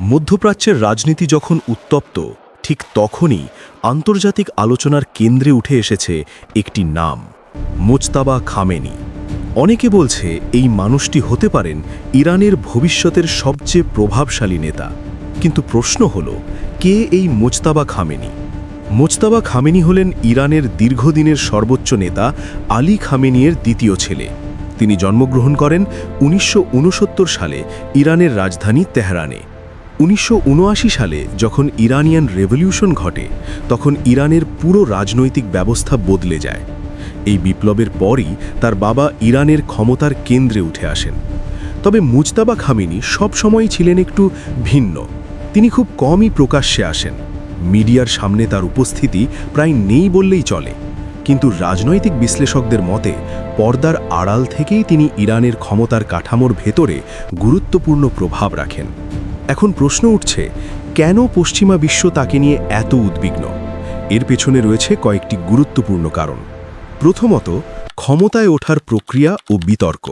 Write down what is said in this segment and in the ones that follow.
মধ্যপ্রাচ্যের রাজনীতি যখন উত্তপ্ত, ঠিক তখনই আন্তর্জাতিক আলোচনার কেন্দ্রে উঠে এসেছে একটি নাম, মোজতাবা খামেনি। অনেকে বলছে এই মানুষটি হতে পারেন ইরানের ভবিষ্যতের সবচেয়ে প্রভাবশালী নেতা। কিন্তু প্রশ্ন হল, কে এই মোজতাবা খামেনি? মোজতাবা খামেনি হলেন ইরানের দীর্ঘদিনের সর্বোচ্চ নেতা আলী খামেনির দ্বিতীয় ছেলে। তিনি জন্মগ্রহণ করেন ১৯৬৯ সালে ইরানের রাজধানী তেহরানে। ১৯৭৯ সালে যখন ইরানিয়ান রেভলিউশন ঘটে, তখন ইরানের পুরো রাজনৈতিক ব্যবস্থা বদলে যায়। এই বিপ্লবের পরই তার বাবা ইরানের ক্ষমতার কেন্দ্রে উঠে আসেন। তবে মুজতাবা খামেনি সবসময়ই ছিলেন একটু ভিন্ন। তিনি খুব কমই প্রকাশ্যে আসেন। মিডিয়ার সামনে তার উপস্থিতি প্রায় নেই বললেই চলে। কিন্তু রাজনৈতিক বিশ্লেষকদের মতে পর্দার আড়াল থেকেই তিনি ইরানের ক্ষমতার কাঠামোর ভেতরে গুরুত্বপূর্ণ প্রভাব রাখেন। এখন প্রশ্ন উঠছে, কেন পশ্চিমা বিশ্ব তাকে নিয়ে এত উদ্বিগ্ন? এর পেছনে রয়েছে কয়েকটি গুরুত্বপূর্ণ কারণ। প্রথমত, ক্ষমতায় ওঠার প্রক্রিয়া ও বিতর্ক।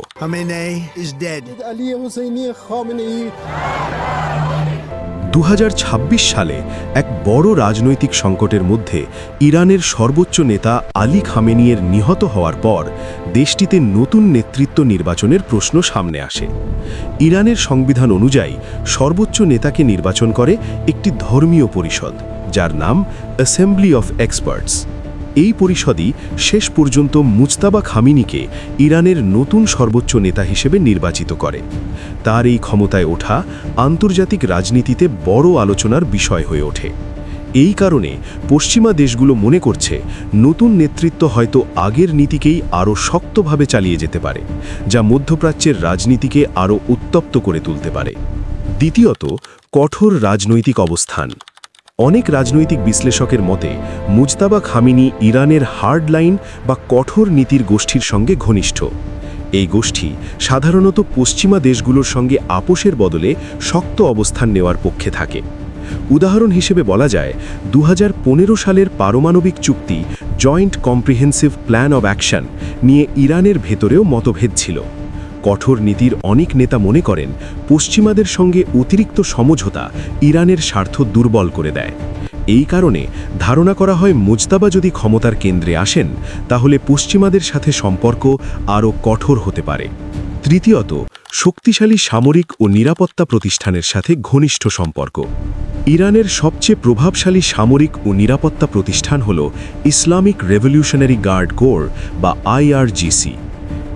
২০২৬ সালে এক বড় রাজনৈতিক সংকটের মধ্যে ইরানের সর্বোচ্চ নেতা আলী খামেনির নিহত হওয়ার পর দেশটিতে নতুন নেতৃত্ব নির্বাচনের প্রশ্ন সামনে আসে। ইরানের সংবিধান অনুযায়ী সর্বোচ্চ নেতাকে নির্বাচন করে একটি ধর্মীয় পরিষদ, যার নাম অ্যাসেম্বলি অফ এক্সপার্টস। এই পরিষদই শেষ পর্যন্ত মুজতাবা খামেনিকে ইরানের নতুন সর্বোচ্চ নেতা হিসেবে নির্বাচিত করে। তার এই ক্ষমতায় ওঠা আন্তর্জাতিক রাজনীতিতে বড় আলোচনার বিষয় হয়ে ওঠে। এই কারণে পশ্চিমা দেশগুলো মনে করছে নতুন নেতৃত্ব হয়তো আগের নীতিকেই আরও শক্তভাবে চালিয়ে যেতে পারে, যা মধ্যপ্রাচ্যের রাজনীতিকে আরও উত্তপ্ত করে তুলতে পারে। দ্বিতীয়ত, কঠোর রাজনৈতিক অবস্থান। অনেক রাজনৈতিক বিশ্লেষকের মতে মুজতাবা খামেনি ইরানের হার্ডলাইন বা কঠোর নীতির গোষ্ঠীর সঙ্গে ঘনিষ্ঠ। এই গোষ্ঠী সাধারণত পশ্চিমা দেশগুলোর সঙ্গে আপোষের বদলে শক্ত অবস্থান নেওয়ার পক্ষে থাকে। উদাহরণ হিসেবে বলা যায়, ২০১৫ সালের পারমাণবিক চুক্তি joint comprehensive plan of action নিয়ে ইরানের ভেতরেও মতভেদ ছিল। কঠোর নীতির অনেক নেতা মনে করেন পশ্চিমাদের সঙ্গে অতিরিক্ত সমঝোতা ইরানের স্বার্থ দুর্বল করে দেয়। এই কারণে ধারণা করা হয় মুজতাবা যদি ক্ষমতার কেন্দ্রে আসেন, তাহলে পশ্চিমাদের সাথে সম্পর্ক আরও কঠোর হতে পারে। তৃতীয়ত, শক্তিশালী সামরিক ও নিরাপত্তা প্রতিষ্ঠানের সাথে ঘনিষ্ঠ সম্পর্ক। ইরানের সবচেয়ে প্রভাবশালী সামরিক ও নিরাপত্তা প্রতিষ্ঠান হল ইসলামিক রেভলিউশনারি গার্ড কোর বা IRGC।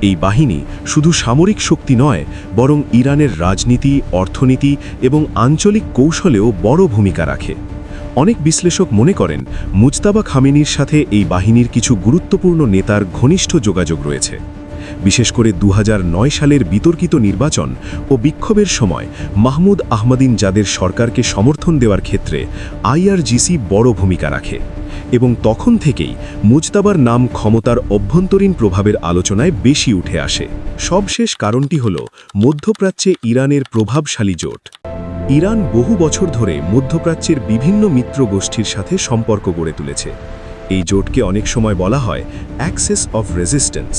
এই বাহিনী শুধু সামরিক শক্তি নয়, বরং ইরানের রাজনীতি, অর্থনীতি এবং আঞ্চলিক কৌশলেও বড় ভূমিকা রাখে। অনেক বিশ্লেষক মনে করেন মুজতাবা খামেনির সাথে এই বাহিনীর কিছু গুরুত্বপূর্ণ নেতার ঘনিষ্ঠ যোগাযোগ রয়েছে। বিশেষ করে ২০০৯ সালের বিতর্কিত নির্বাচন ও বিক্ষোভের সময় মাহমুদ আহমাদিনজাদের সরকারকে সমর্থন দেওয়ার ক্ষেত্রে IRGC বড় ভূমিকা রাখে, এবং তখন থেকেই মুজতাবার নাম ক্ষমতার অভ্যন্তরীণ প্রভাবের আলোচনায় বেশি উঠে আসে। সবশেষ কারণটি হল মধ্যপ্রাচ্যে ইরানের প্রভাবশালী জোট। ইরান বহু বছর ধরে মধ্যপ্রাচ্যের বিভিন্ন মিত্র গোষ্ঠীর সাথে সম্পর্ক গড়ে তুলেছে। এই জোটকে অনেক সময় বলা হয় অ্যাক্সেস অফ রেজিস্ট্যান্স।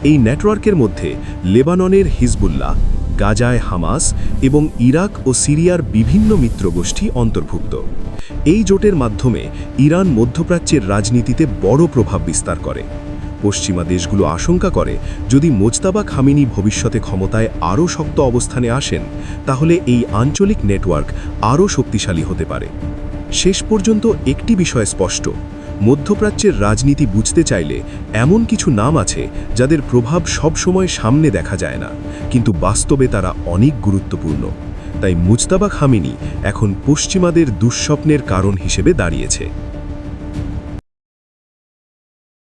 এই নেটওয়ার্কের মধ্যে লেবাননের হিজবুল্লাহ, গাজায় হামাস এবং ইরাক ও সিরিয়ার বিভিন্ন মিত্রগোষ্ঠী অন্তর্ভুক্ত। এই জোটের মাধ্যমে ইরান মধ্যপ্রাচ্যের রাজনীতিতে বড় প্রভাব বিস্তার করে। পশ্চিমা দেশগুলো আশঙ্কা করে যদি মোজতাবা খামেনি ভবিষ্যতে ক্ষমতায় আরও শক্ত অবস্থানে আসেন, তাহলে এই আঞ্চলিক নেটওয়ার্ক আরও শক্তিশালী হতে পারে। শেষ পর্যন্ত একটি বিষয় স্পষ্ট, মধ্যপ্রাচ্যের রাজনীতি বুঝতে চাইলে এমন কিছু নাম আছে যাদের প্রভাব সবসময় সামনে দেখা যায় না, কিন্তু বাস্তবে তারা অনেক গুরুত্বপূর্ণ। তাই মুজতাবা খামেনি এখন পশ্চিমাদের দুঃস্বপ্নের কারণ হিসেবে দাঁড়িয়েছে।